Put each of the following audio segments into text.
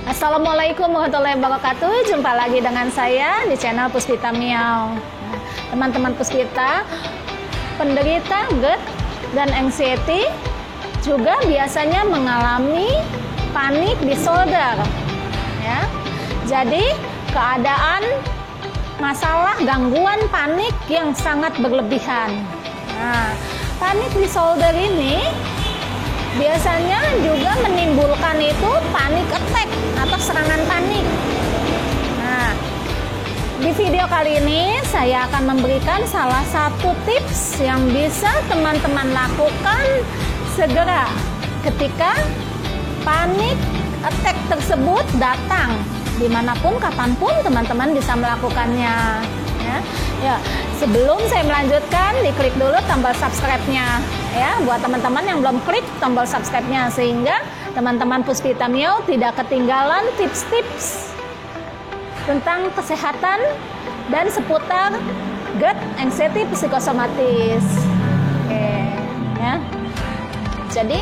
Assalamualaikum warahmatullahi wabarakatuh. Jumpa lagi dengan saya di channel Puspita Miao. Teman-teman Puspita, penderita GERD dan anxiety juga biasanya mengalami panic disorder. Ya. Jadi keadaan masalah gangguan panik yang sangat berlebihan. Nah, panic disorder ini biasanya juga menimbulkan itu panic attack atau serangan panik. Nah, di video kali ini saya akan memberikan salah satu tips yang bisa teman-teman lakukan segera ketika panic attack tersebut datang. Dimanapun, kapanpun teman-teman bisa melakukannya. Ya, sebelum saya melanjutkan, diklik dulu tombol subscribe-nya. Ya, buat teman-teman yang belum klik tombol subscribe-nya, sehingga teman-teman Puspita Miao tidak ketinggalan tips-tips tentang kesehatan dan seputar GERD, anxiety, psikosomatis. Oke, ya. Jadi,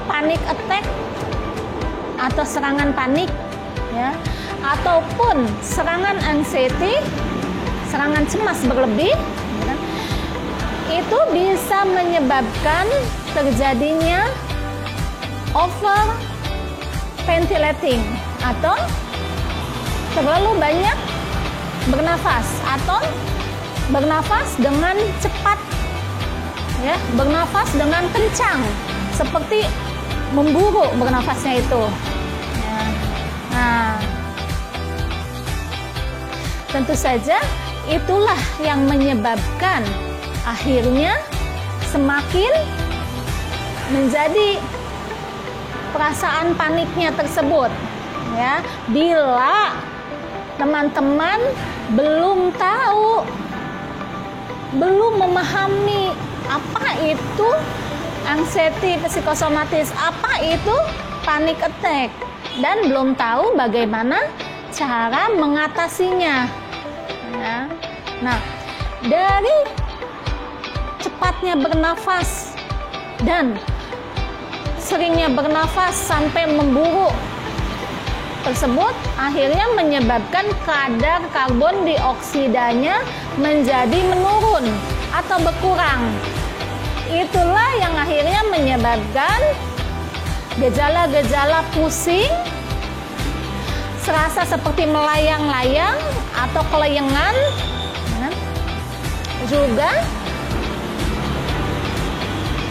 panic attack atau serangan panik, ya, ataupun serangan anxiety, serangan cemas berlebih, ya, itu bisa menyebabkan terjadinya over ventilating atau terlalu banyak bernafas atau bernafas dengan cepat, ya, bernafas dengan kencang, seperti memburu bernafasnya itu. Ya. Nah, tentu saja itulah yang menyebabkan akhirnya semakin menjadi perasaan paniknya tersebut. Ya, bila teman-teman belum tahu, belum memahami apa itu anxiety psikosomatis, apa itu panic attack, dan belum tahu bagaimana cara mengatasinya. Ya. Nah, dari cepatnya bernafas dan seringnya bernafas sampai memburu tersebut akhirnya menyebabkan kadar karbon dioksidanya menjadi menurun atau berkurang. Itulah yang akhirnya menyebabkan gejala-gejala pusing, serasa seperti melayang-layang atau kelayangan, juga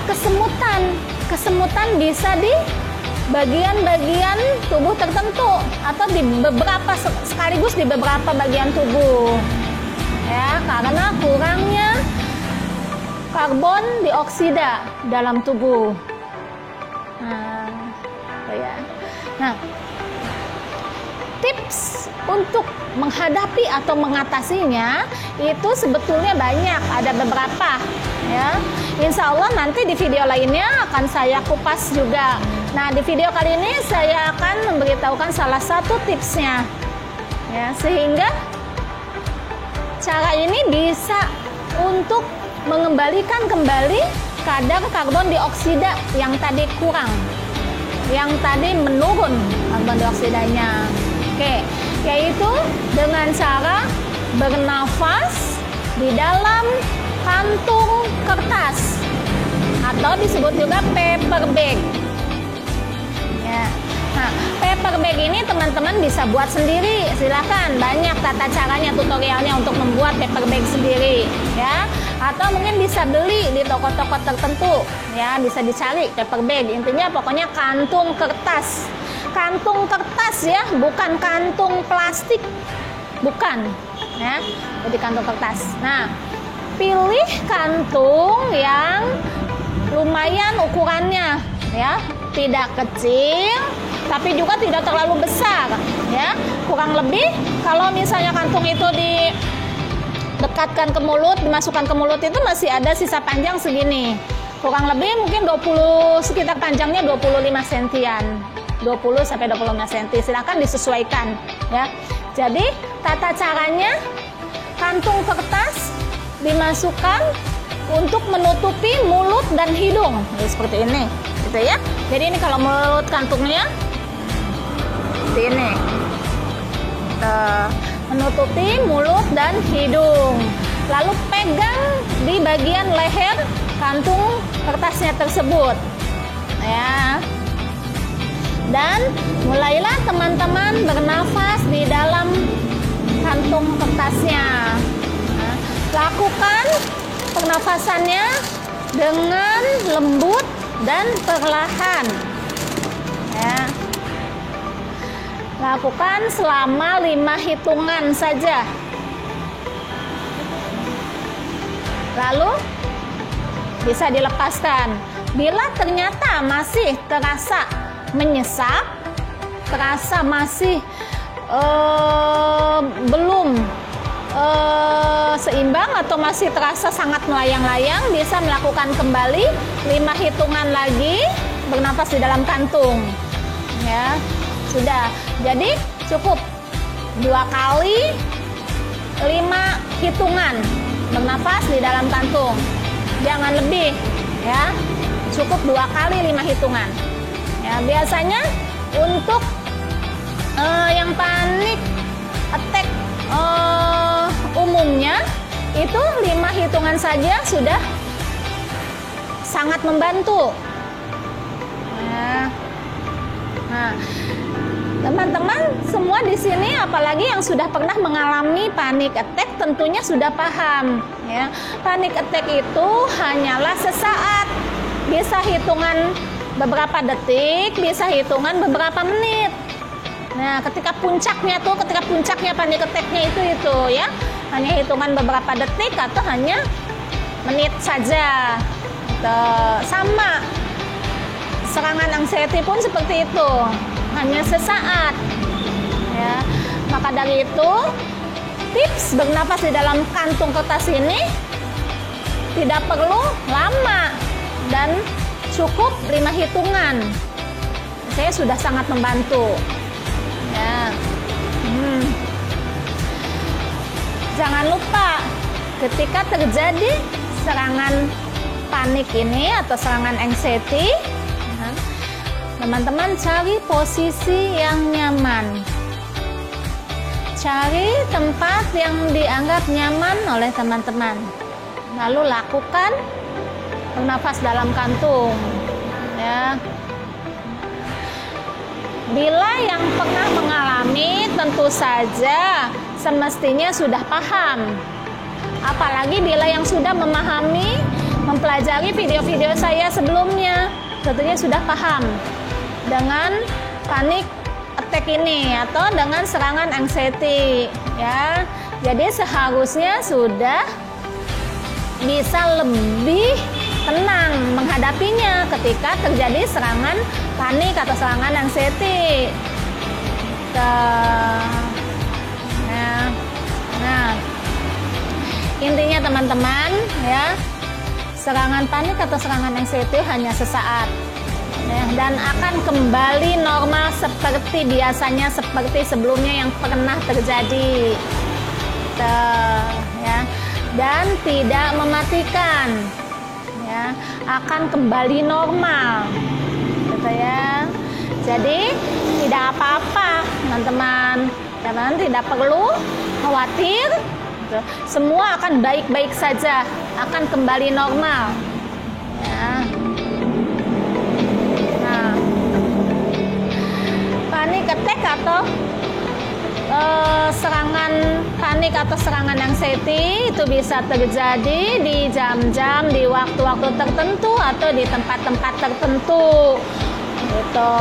kesemutan. Kesemutan bisa di bagian-bagian tubuh tertentu atau di beberapa, sekaligus di beberapa bagian tubuh, ya, karena kurangnya karbon dioksida dalam tubuh. Nah, tips untuk menghadapi atau mengatasinya itu sebetulnya banyak, ada beberapa, ya. Insya Allah nanti di video lainnya akan saya kupas juga. Nah, di video kali ini saya akan memberitahukan salah satu tipsnya, ya, sehingga cara ini bisa untuk mengembalikan kembali kadar karbon dioksida yang tadi kurang, yang tadi menurun karbon dioksidanya. Oke, yaitu dengan cara bernafas di dalam kantung kertas atau disebut juga paper bag. Ya. Nah, paper bag ini teman-teman bisa buat sendiri, silahkan, banyak tata caranya, tutorialnya untuk membuat paper bag sendiri, ya. Atau mungkin bisa beli di toko-toko tertentu, ya, bisa dicari paper bag. Intinya pokoknya kantung kertas. Kantung kertas, ya, bukan kantung plastik, bukan, ya. Jadi kantung kertas. Nah, pilih kantung yang lumayan ukurannya, ya, tidak kecil tapi juga tidak terlalu besar, ya. Kurang lebih kalau misalnya kantung itu didekatkan ke mulut, dimasukkan ke mulut, itu masih ada sisa panjang segini. Kurang lebih mungkin sekitar panjangnya 25 sentian. 20 sampai 25 cm. Silakan disesuaikan, ya. Jadi tata caranya, kantung kertas dimasukkan untuk menutupi mulut dan hidung, seperti ini, gitu ya. Jadi ini kalau mulut kantungnya, seperti ini. Menutupi mulut dan hidung. Lalu pegang di bagian leher kantung kertasnya tersebut. Ya. Dan mulailah teman-teman bernafas di dalam kantung kertasnya. Nah, lakukan pernafasannya dengan lembut dan perlahan. Ya. Lakukan selama 5 hitungan saja. Lalu bisa dilepaskan. Bila ternyata masih terasa menyesap, terasa masih belum seimbang atau masih terasa sangat melayang-layang, bisa melakukan kembali 5 hitungan lagi bernafas di dalam kantung. Ya, sudah. Jadi cukup 2 kali 5 hitungan bernafas di dalam kantung. Jangan lebih, ya. Cukup 2 kali 5 hitungan. Ya, biasanya untuk yang panik attack umumnya itu 5 hitungan saja sudah sangat membantu. Ya. Nah, teman-teman semua di sini apalagi yang sudah pernah mengalami panic attack tentunya sudah paham, ya. Panic attack itu hanyalah sesaat. Bisa hitungan beberapa detik, bisa hitungan beberapa menit. Nah, ketika puncaknya panic attack-nya itu ya, hanya hitungan beberapa detik atau hanya menit saja. Sama serangan anxiety pun seperti itu, hanya sesaat. Ya, maka dari itu tips bernafas di dalam kantung kertas ini tidak perlu lama dan cukup 5 hitungan. Saya sudah sangat membantu. Ya. Jangan lupa ketika terjadi serangan panik ini atau serangan anxiety, teman-teman cari posisi yang nyaman. Cari tempat yang dianggap nyaman oleh teman-teman. Lalu lakukan bernafas dalam kantung. Ya. Bila yang pernah mengalami tentu saja semestinya sudah paham. Apalagi bila yang sudah memahami, mempelajari video-video saya sebelumnya, tentunya sudah paham dengan panic attack ini atau dengan serangan anxiety, ya. Jadi seharusnya sudah bisa lebih tenang menghadapinya ketika terjadi serangan panik atau serangan anxiety. Nah, intinya teman-teman, ya, serangan panik atau serangan anxiety hanya sesaat, ya, dan akan kembali normal seperti biasanya, seperti sebelumnya yang pernah terjadi, ya, dan tidak mematikan. Ya, akan kembali normal, gitu ya. Jadi tidak apa-apa, teman-teman. Teman-teman tidak perlu khawatir. Gitu. Semua akan baik-baik saja, akan kembali normal. Ya. Nah, panic attack atau serangan panik atau serangan anxiety itu bisa terjadi di jam-jam, di waktu-waktu tertentu atau di tempat-tempat tertentu gitu.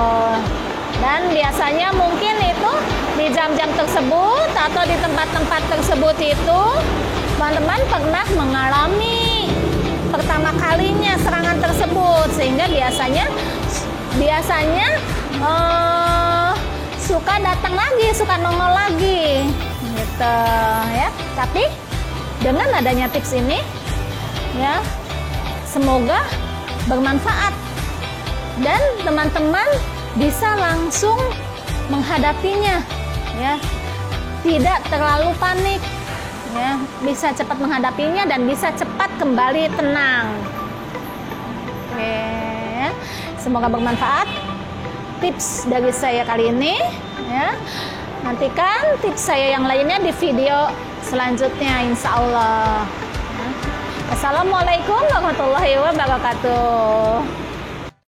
Dan biasanya mungkin itu di jam-jam tersebut atau di tempat-tempat tersebut itu teman-teman pernah mengalami pertama kalinya serangan tersebut, sehingga biasanya suka datang lagi, suka nongol lagi gitu ya. Tapi dengan adanya tips ini, ya, semoga bermanfaat dan teman-teman bisa langsung menghadapinya, ya, tidak terlalu panik, ya, bisa cepat menghadapinya dan bisa cepat kembali tenang. Oke, semoga bermanfaat. tips dari saya kali ini ya. Nantikan tips saya yang lainnya di video selanjutnya insya Allah. Assalamualaikum warahmatullahi wabarakatuh.